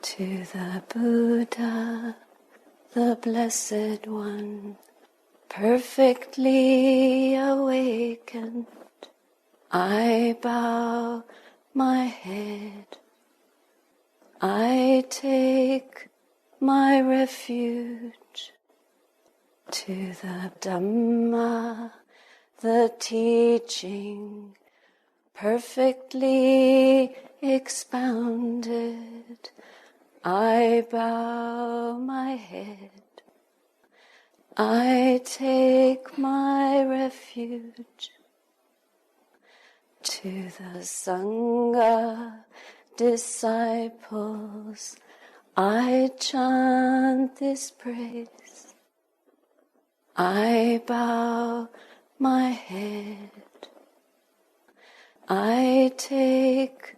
To the Buddha, the Blessed One, perfectly awakened, I bow my head. I take my refuge. To the Dhamma, the teaching, perfectly expounded, I bow my head. I take my refuge. To the Sangha, disciples, I chant this praise. I bow my head. I take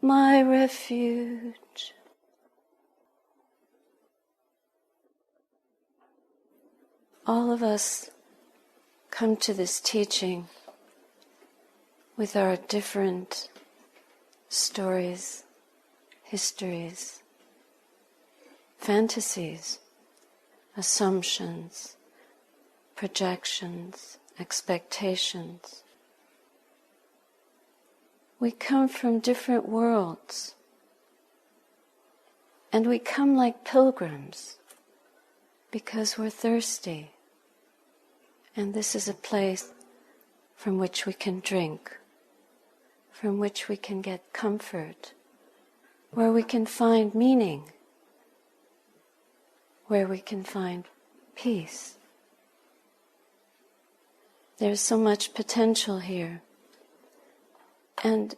my refuge. All of us come to this teaching with our different stories, histories, fantasies, assumptions, projections, expectations. We come from different worlds, and we come like pilgrims because we're thirsty, and this is a place from which we can drink, from which we can get comfort, where we can find meaning, where we can find peace. There's so much potential here. And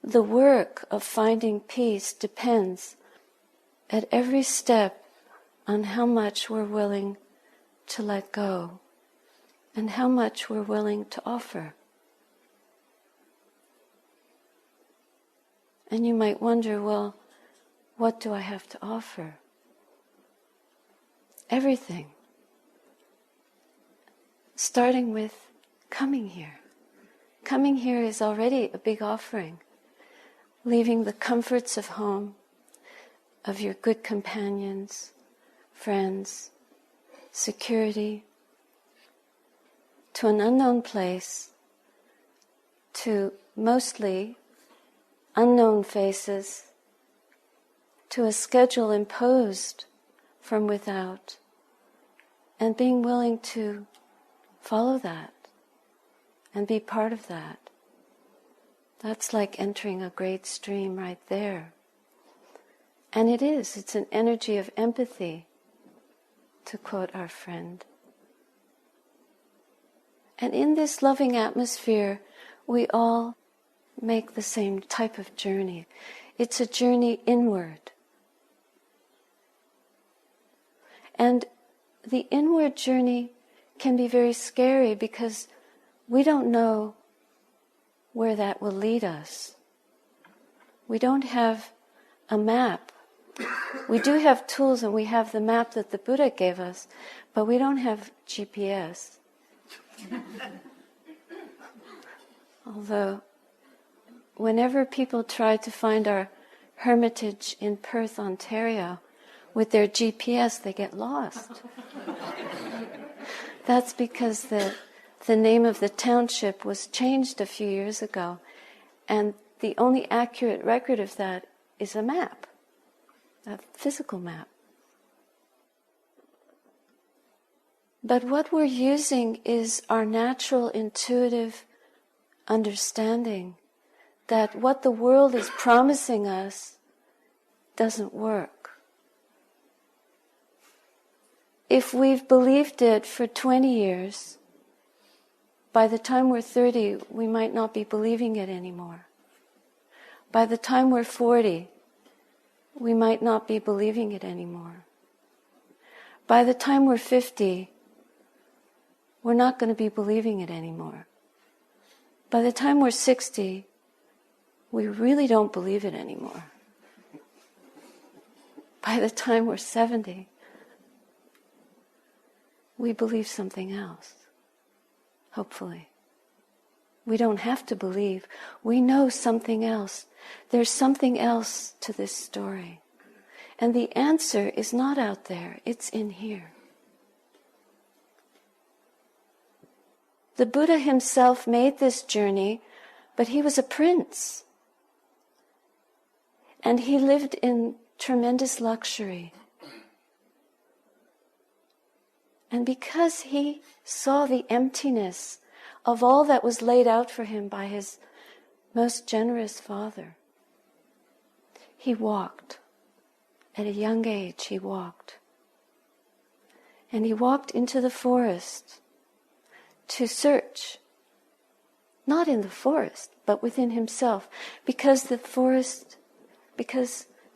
the work of finding peace depends at every step on how much we're willing to let go and how much we're willing to offer. And you might wonder, well, what do I have to offer? Everything. Starting with coming here. Coming here is already a big offering. Leaving the comforts of home, of your good companions, friends, security, to an unknown place, to mostly unknown faces, to a schedule imposed from without, and being willing to follow that and be part of that. That's like entering a great stream right there. And it's an energy of empathy, to quote our friend. And in this loving atmosphere, we all make the same type of journey. It's a journey inward. And the inward journey can be very scary because we don't know where that will lead us. We don't have a map. We do have tools, and we have the map that the Buddha gave us, but we don't have GPS. Although, whenever people try to find our hermitage in Perth, Ontario, with their GPS, they get lost. That's because the name of the township was changed a few years ago, and the only accurate record of that is a map, a physical map. But what we're using is our natural intuitive understanding that what the world is promising us doesn't work. If we've believed it for 20 years, by the time we're 30, we might not be believing it anymore. By the time we're 40, we might not be believing it anymore. By the time we're 50, we're not going to be believing it anymore. By the time we're 60, we really don't believe it anymore. By the time we're 70, we believe something else, hopefully. We don't have to believe. We know something else. There's something else to this story. And the answer is not out there, it's in here. The Buddha himself made this journey, but he was a prince. And he lived in tremendous luxury. And because he saw the emptiness of all that was laid out for him by his most generous father, he walked. At a young age, he walked. And he walked into the forest to search, not in the forest, but within himself, because the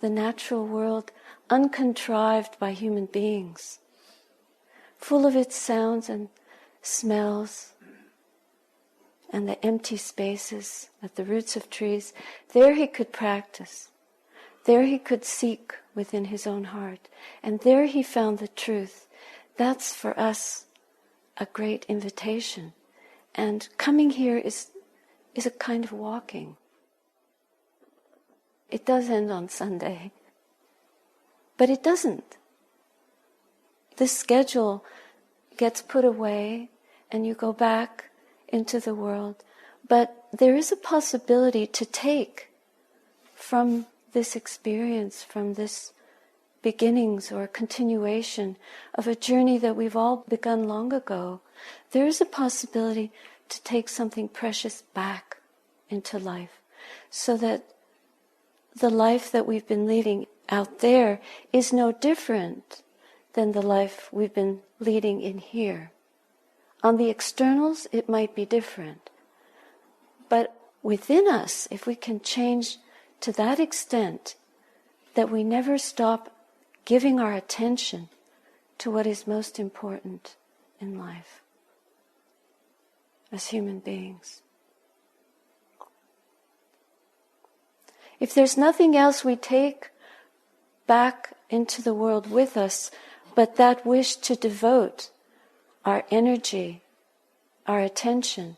natural world, uncontrived by human beings, full of its sounds and smells, and the empty spaces at the roots of trees, there he could practice. There he could seek within his own heart. And there he found the truth. That's for us a great invitation. And coming here is a kind of walking. It does end on Sunday. But it doesn't. This schedule gets put away and you go back into the world. But there is a possibility to take from this experience, from this beginnings or continuation of a journey that we've all begun long ago, there is a possibility to take something precious back into life, so that the life that we've been leading out there is no different than the life we've been leading in here. On the externals, it might be different. But within us, if we can change to that extent that we never stop giving our attention to what is most important in life as human beings. If there's nothing else we take back into the world with us but that wish to devote our energy, our attention,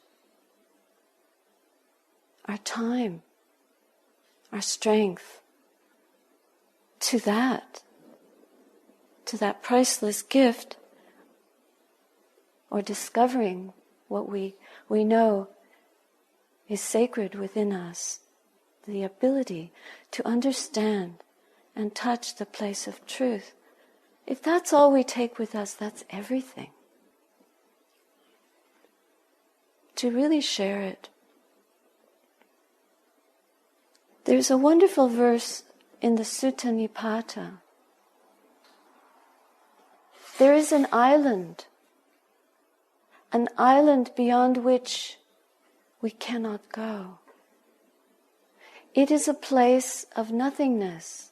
our time, our strength to that priceless gift, or discovering what we know is sacred within us, the ability to understand and touch the place of truth. If that's all we take with us, that's everything. To really share it. There's a wonderful verse in the Sutta Nipata. There is an island beyond which we cannot go. It is a place of nothingness,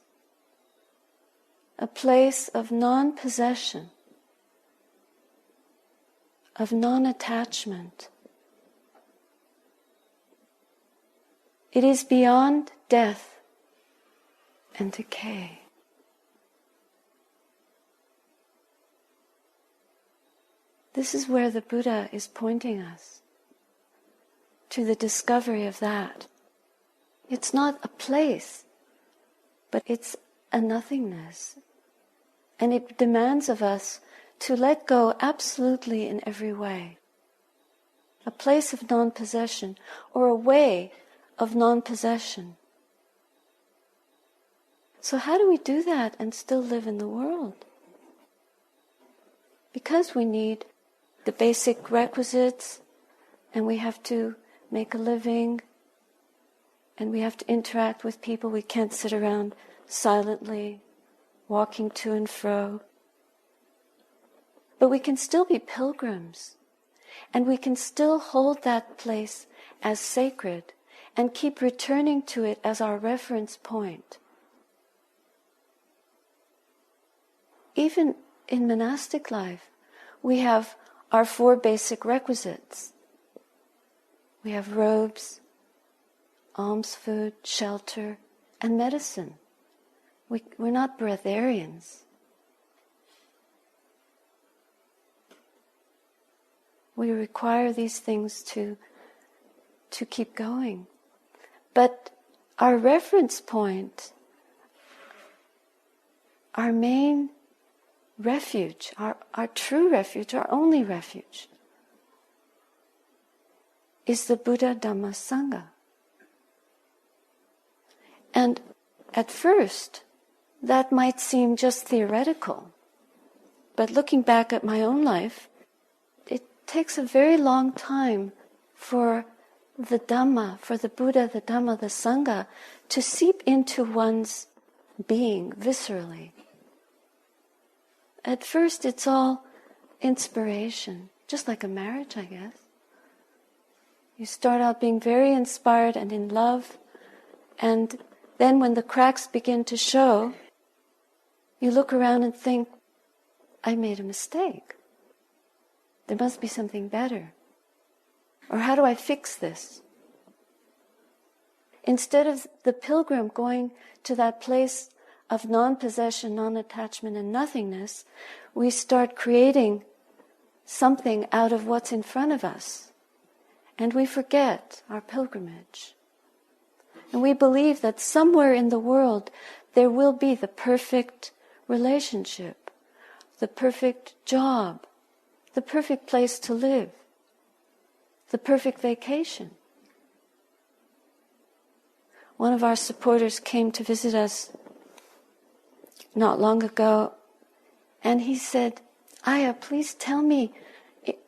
a place of non-possession, of non-attachment. It is beyond death and decay. This is where the Buddha is pointing us, to the discovery of that. It's not a place, but it's a nothingness. And it demands of us to let go absolutely in every way. A place of non-possession, or a way of non-possession. So how do we do that and still live in the world? Because we need the basic requisites, and we have to make a living, and we have to interact with people. We can't sit around silently, walking to and fro. But we can still be pilgrims, and we can still hold that place as sacred and keep returning to it as our reference point. Even in monastic life, we have our 4 basic requisites. We have robes, alms food, shelter, and medicine. We're not breatharians. We require these things to keep going. But our reference point our main refuge, our true refuge, our only refuge, is the Buddha, Dhamma, Sangha. And at first, that might seem just theoretical. But looking back at my own life, it takes a very long time for the Dhamma, for the Buddha, the Dhamma, the Sangha, to seep into one's being viscerally. At first, it's all inspiration, just like a marriage, I guess. You start out being very inspired and in love, and then when the cracks begin to show, you look around and think, I made a mistake. There must be something better. Or how do I fix this? Instead of the pilgrim going to that place of non-possession, non-attachment, and nothingness, we start creating something out of what's in front of us. And we forget our pilgrimage. And we believe that somewhere in the world there will be the perfect relationship, the perfect job, the perfect place to live, the perfect vacation. One of our supporters came to visit us not long ago, and he said, Ayya, please tell me,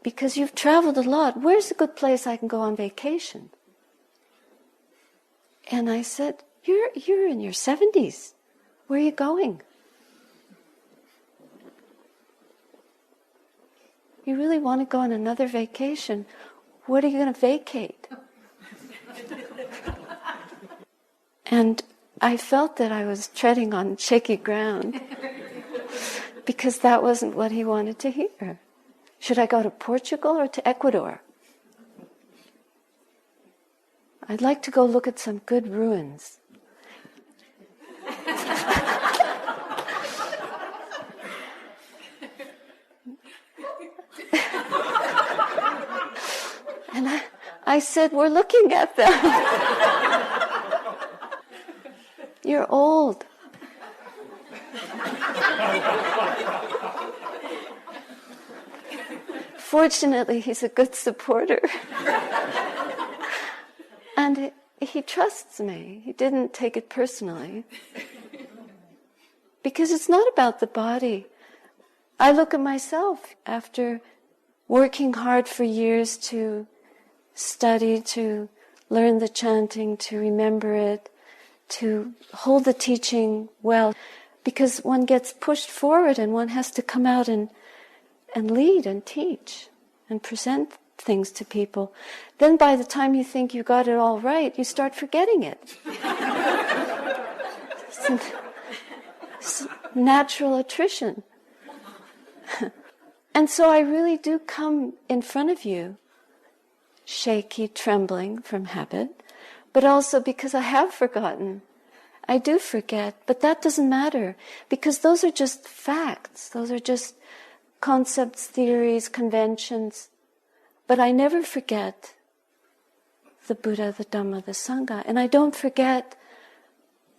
because you've traveled a lot, where's a good place I can go on vacation? And I said, you're in your 70s. Where are you going? You really want to go on another vacation? What are you going to vacate? And I felt that I was treading on shaky ground because that wasn't what he wanted to hear. Should I go to Portugal or to Ecuador? I'd like to go look at some good ruins. And I said, we're looking at them. You're old. Fortunately, he's a good supporter. And he trusts me. He didn't take it personally. Because it's not about the body. I look at myself after working hard for years to study, to learn the chanting, to remember it, to hold the teaching well. Because one gets pushed forward and one has to come out and lead and teach and present things to people. Then by the time you think you got it all right, you start forgetting it. It's natural attrition. And so I really do come in front of you, shaky, trembling from habit, but also because I have forgotten. I do forget, but that doesn't matter, because those are just facts. Those are just concepts, theories, conventions. But I never forget the Buddha, the Dhamma, the Sangha, and I don't forget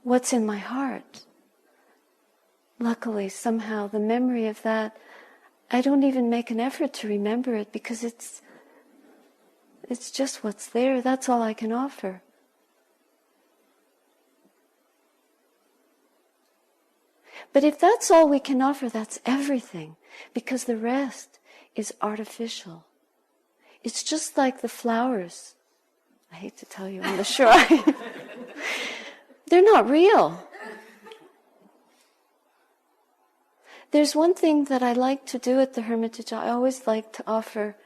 what's in my heart. Luckily, somehow, the memory of that, I don't even make an effort to remember it because it's just what's there. That's all I can offer. But if that's all we can offer, that's everything, because the rest is artificial. It's just like the flowers. I hate to tell you on the shrine. They're not real. There's one thing that I like to do at the Hermitage. I always like to offer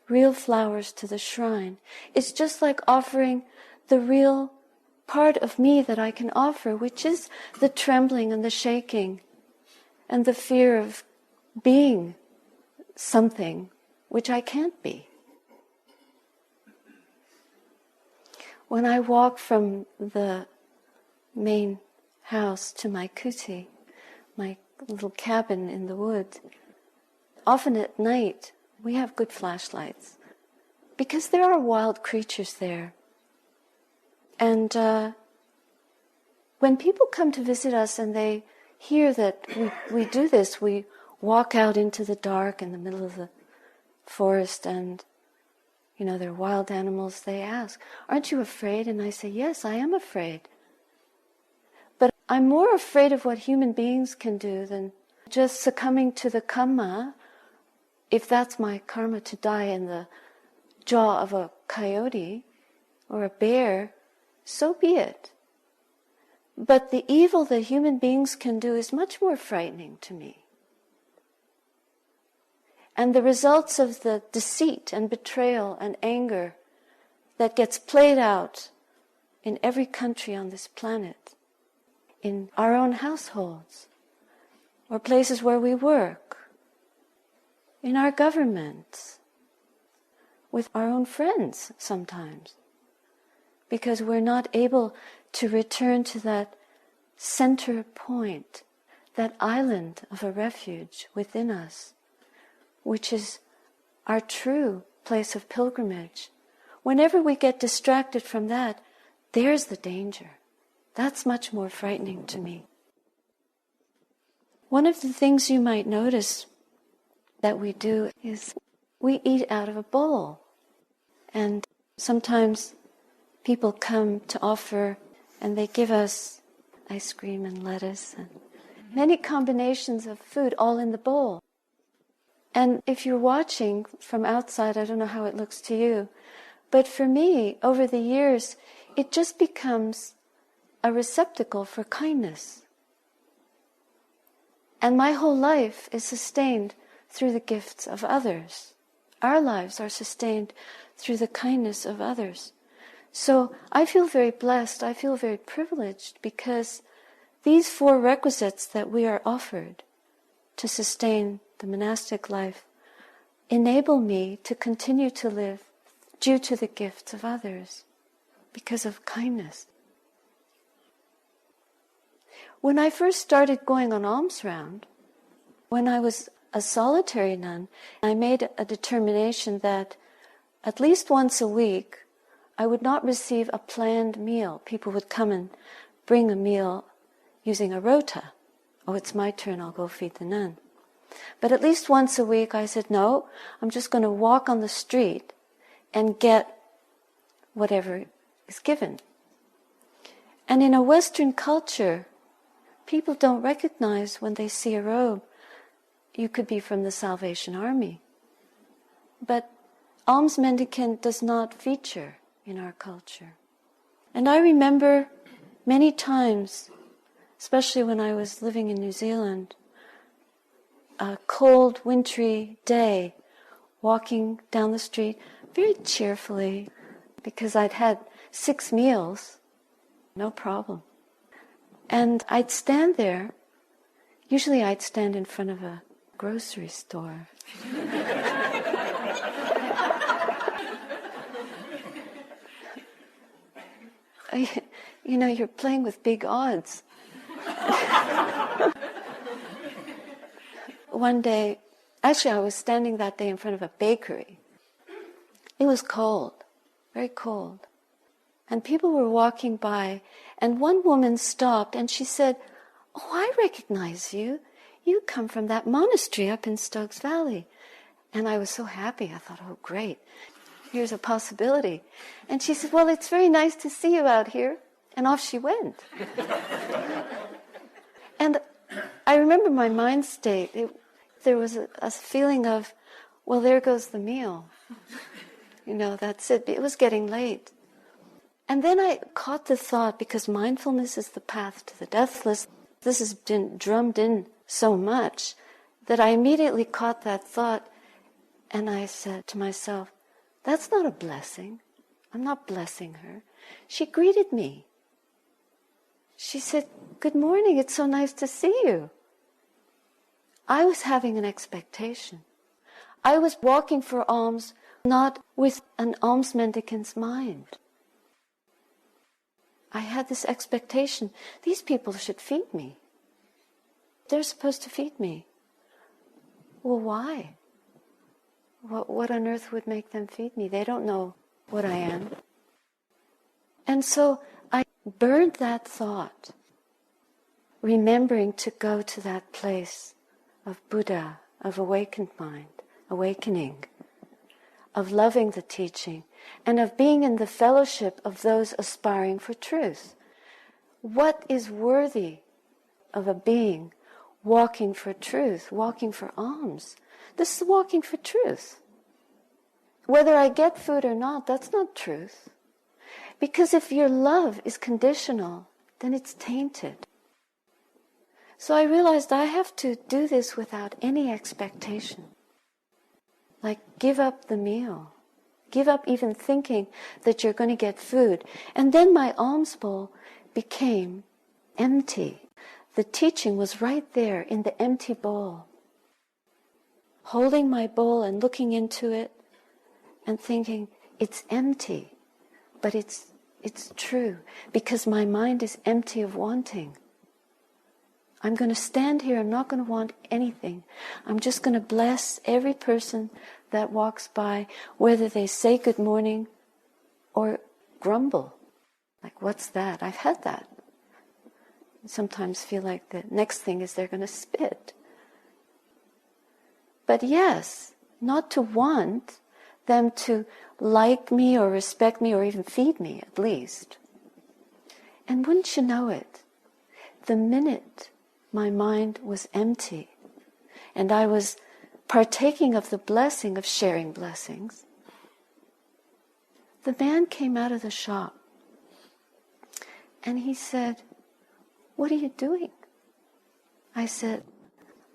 real flowers to the shrine. It's just like offering the real part of me that I can offer, which is the trembling and the shaking and the fear of being something which I can't be. When I walk from the main house to my kuti, my little cabin in the woods, often at night we have good flashlights because there are wild creatures there. And when people come to visit us and they hear that we do this. We walk out into the dark in the middle of the forest and, there are wild animals. They ask, "Aren't you afraid?" And I say, "Yes, I am afraid." But I'm more afraid of what human beings can do than just succumbing to the karma. If that's my karma to die in the jaw of a coyote or a bear, so be it. But the evil that human beings can do is much more frightening to me. And the results of the deceit and betrayal and anger that gets played out in every country on this planet, in our own households, or places where we work, in our governments, with our own friends sometimes, because we're not able to return to that center point, that island of a refuge within us, which is our true place of pilgrimage. Whenever we get distracted from that, there's the danger. That's much more frightening to me. One of the things you might notice that we do is we eat out of a bowl. And sometimes people come to offer and they give us ice cream and lettuce and many combinations of food all in the bowl. And if you're watching from outside, I don't know how it looks to you, but for me, over the years, it just becomes a receptacle for kindness. And my whole life is sustained through the gifts of others. Our lives are sustained through the kindness of others. So I feel very blessed, I feel very privileged, because these four requisites that we are offered to sustain the monastic life enable me to continue to live due to the gifts of others, because of kindness. When I first started going on alms round, when I was a solitary nun, I made a determination that at least once a week I would not receive a planned meal. People would come and bring a meal using a rota. "Oh, it's my turn, I'll go feed the nun." But at least once a week I said, no, I'm just going to walk on the street and get whatever is given. And in a Western culture, people don't recognize when they see a robe, you could be from the Salvation Army. But alms mendicant does not feature in our culture. And I remember many times, especially when I was living in New Zealand, a cold, wintry day, walking down the street very cheerfully, because I'd had 6 meals, no problem. And I'd stand there. Usually I'd stand in front of a grocery store. You're playing with big odds. One day, actually I was standing that day in front of a bakery. It was cold, very cold. And people were walking by, and one woman stopped and she said, "Oh, I recognize you. You come from that monastery up in Stokes Valley." And I was so happy. I thought, oh, great. Here's a possibility. And she said, "Well, it's very nice to see you out here." And off she went. And I remember my mind state. There was a feeling of, well, there goes the meal. That's it. It was getting late. And then I caught the thought, because mindfulness is the path to the deathless. This has been drummed in so much that I immediately caught that thought, and I said to myself, that's not a blessing. I'm not blessing her. She greeted me. She said, "Good morning, it's so nice to see you." I was having an expectation. I was walking for alms, not with an alms mendicant's mind. I had this expectation, these people should feed me. They're supposed to feed me. Well, why? What on earth would make them feed me? They don't know what I am. And so I burned that thought. remembering to go to that place of Buddha, of awakened mind, awakening, of loving the teaching, and of being in the fellowship of those aspiring for truth. What is worthy of a being walking for truth, walking for alms? This is walking for truth. Whether I get food or not, that's not truth. Because if your love is conditional, then it's tainted. So I realized I have to do this without any expectation. Like, give up the meal. Give up even thinking that you're going to get food. And then my alms bowl became empty. The teaching was right there in the empty bowl. Holding my bowl and looking into it and thinking, it's empty, but it's true, because my mind is empty of wanting. I'm going to stand here, I'm not going to want anything. I'm just going to bless every person that walks by, whether they say good morning or grumble. Like, what's that? I've had that. I sometimes feel like the next thing is they're going to spit. But yes, not to want them to like me or respect me or even feed me, at least. And wouldn't you know it, the minute my mind was empty and I was partaking of the blessing of sharing blessings, the man came out of the shop and he said, "What are you doing?" I said,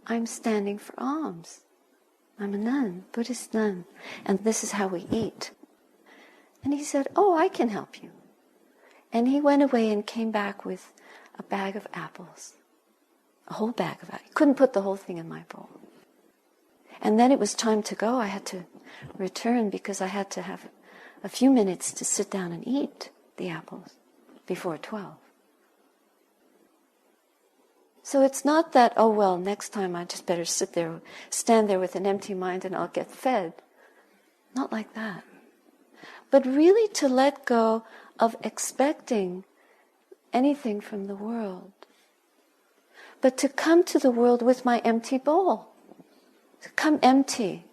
"I'm standing for alms. I'm a nun, Buddhist nun, and this is how we eat." And he said, "Oh, I can help you." And he went away and came back with a bag of apples. A whole bag of apples. He couldn't put the whole thing in my bowl. And then it was time to go. I had to return because I had to have a few minutes to sit down and eat the apples before 12. So it's not that, oh well, next time I just better stand there with an empty mind and I'll get fed. Not like that. But really to let go of expecting anything from the world. But to come to the world with my empty bowl. To come empty.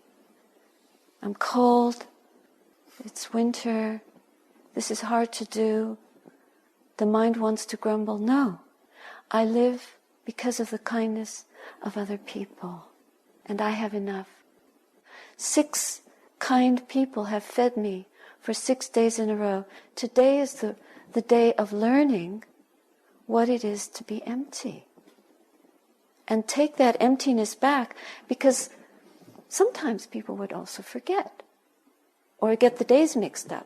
I'm cold. It's winter. This is hard to do. The mind wants to grumble. No. I live because of the kindness of other people. And I have enough. 6 kind people have fed me for 6 days in a row. Today is the day of learning what it is to be empty. And take that emptiness back, because sometimes people would also forget or get the days mixed up.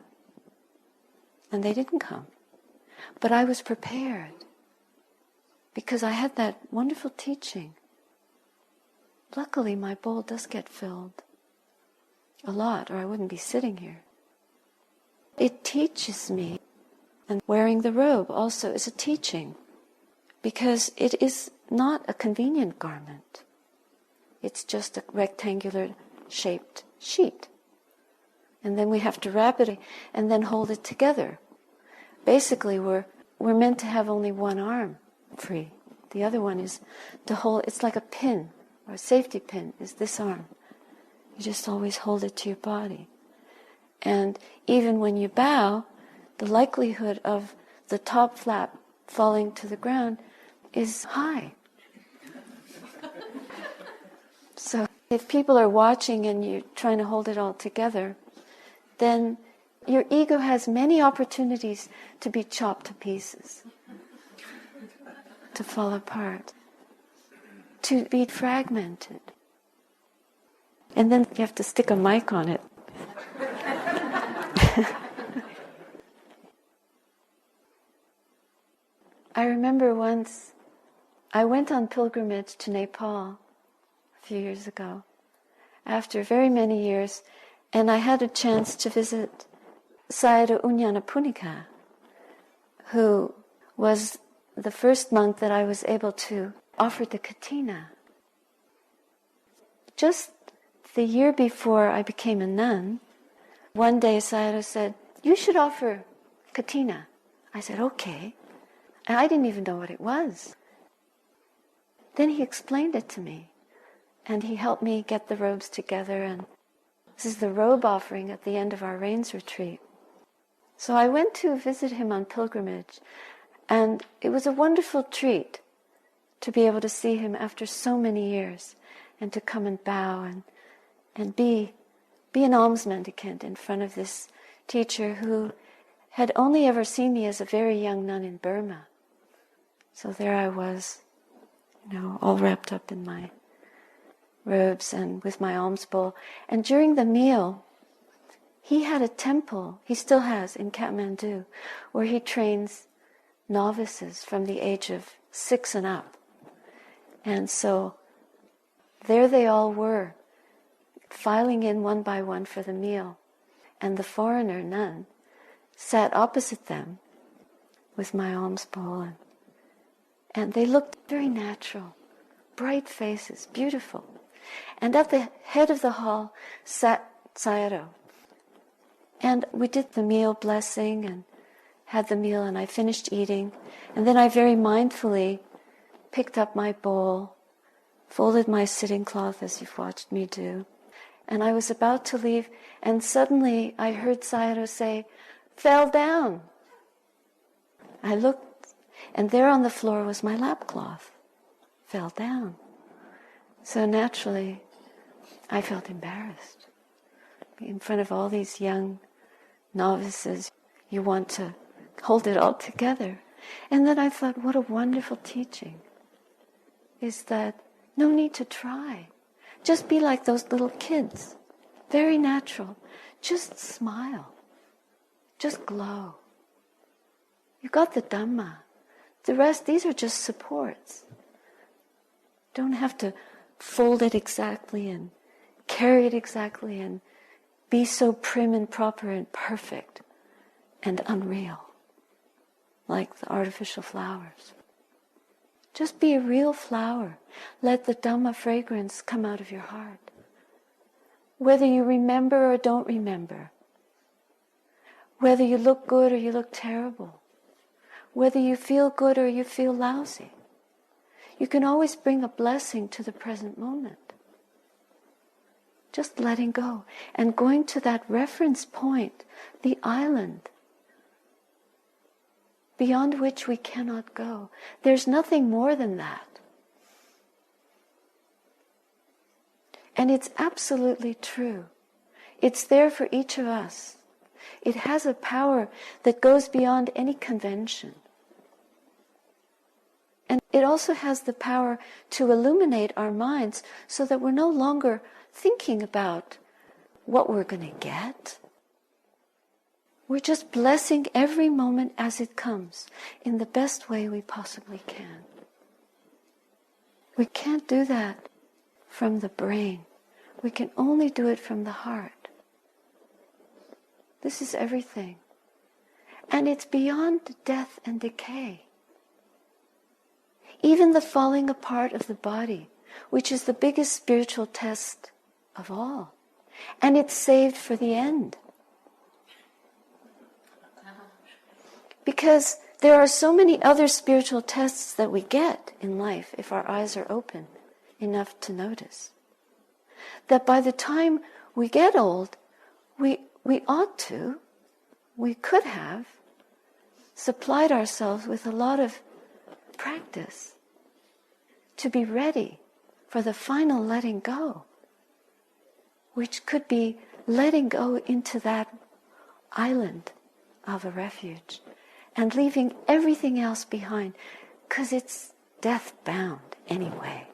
And they didn't come. But I was prepared because I had that wonderful teaching. Luckily, my bowl does get filled a lot, or I wouldn't be sitting here. It teaches me, and wearing the robe also is a teaching, because it is not a convenient garment. It's just a rectangular shaped sheet. And then we have to wrap it and then hold it together. Basically, we're meant to have only one arm free. The other one is to hold, it's like a pin, or a safety pin is this arm. You just always hold it to your body. And even when you bow, the likelihood of the top flap falling to the ground is high. So if people are watching and you're trying to hold it all together, then your ego has many opportunities to be chopped to pieces, to fall apart, to be fragmented. And then you have to stick a mic on it. I remember once I went on pilgrimage to Nepal a few years ago, after very many years, and I had a chance to visit Sayadaw Unyanapunika, who was the first monk that I was able to offer the katina. Just the year before I became a nun, one day Sayadaw said, "You should offer katina." I said, "Okay." And I didn't even know what it was. then he explained it to me. And he helped me get the robes together. And this is the robe offering at the end of our rains retreat. So I went to visit him on pilgrimage. And it was a wonderful treat to be able to see him after so many years. And to come and bow and be an alms mendicant in front of this teacher who had only ever seen me as a very young nun in Burma. So there I was, all wrapped up in my robes and with my alms bowl. And during the meal, he had a temple, he still has in Kathmandu, where he trains novices from the age of 6 and up. And so there they all were, filing in one by one for the meal. And the foreigner nun sat opposite them with my alms bowl. And they looked very natural, bright faces, beautiful. And at the head of the hall sat Sayadaw. And we did the meal blessing and had the meal, and I finished eating. And then I very mindfully picked up my bowl, folded my sitting cloth as you've watched me do. And I was about to leave, and suddenly I heard Sayadaw say, "Fell down." I looked, and there on the floor was my lap cloth. Fell down. So naturally, I felt embarrassed. In front of all these young novices, you want to hold it all together. And then I thought, what a wonderful teaching is that no need to try. Just be like those little kids. Very natural. Just smile. Just glow. You got the Dhamma. The rest, these are just supports. Don't have to fold it exactly and carry it exactly and be so prim and proper and perfect and unreal, like the artificial flowers. Just be a real flower. Let the Dhamma fragrance come out of your heart. Whether you remember or don't remember, whether you look good or you look terrible, whether you feel good or you feel lousy, you can always bring a blessing to the present moment. Just letting go and going to that reference point, the island, beyond which we cannot go. There's nothing more than that. And it's absolutely true. It's there for each of us. It has a power that goes beyond any convention. And it also has the power to illuminate our minds so that we're no longer thinking about what we're going to get. We're just blessing every moment as it comes in the best way we possibly can. We can't do that from the brain. We can only do it from the heart. This is everything. And it's beyond death and decay. Even the falling apart of the body, which is the biggest spiritual test of all. And it's saved for the end. Because there are so many other spiritual tests that we get in life if our eyes are open enough to notice. That by the time we get old, we could have supplied ourselves with a lot of practice to be ready for the final letting go, which could be letting go into that island of a refuge and leaving everything else behind, because it's death-bound anyway.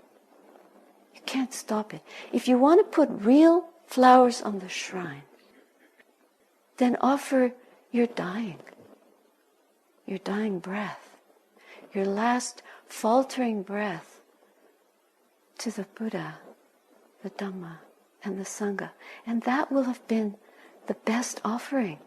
You can't stop it. If you want to put real flowers on the shrine, then offer your dying breath, your last faltering breath to the Buddha, the Dhamma, and the Sangha. And that will have been the best offering.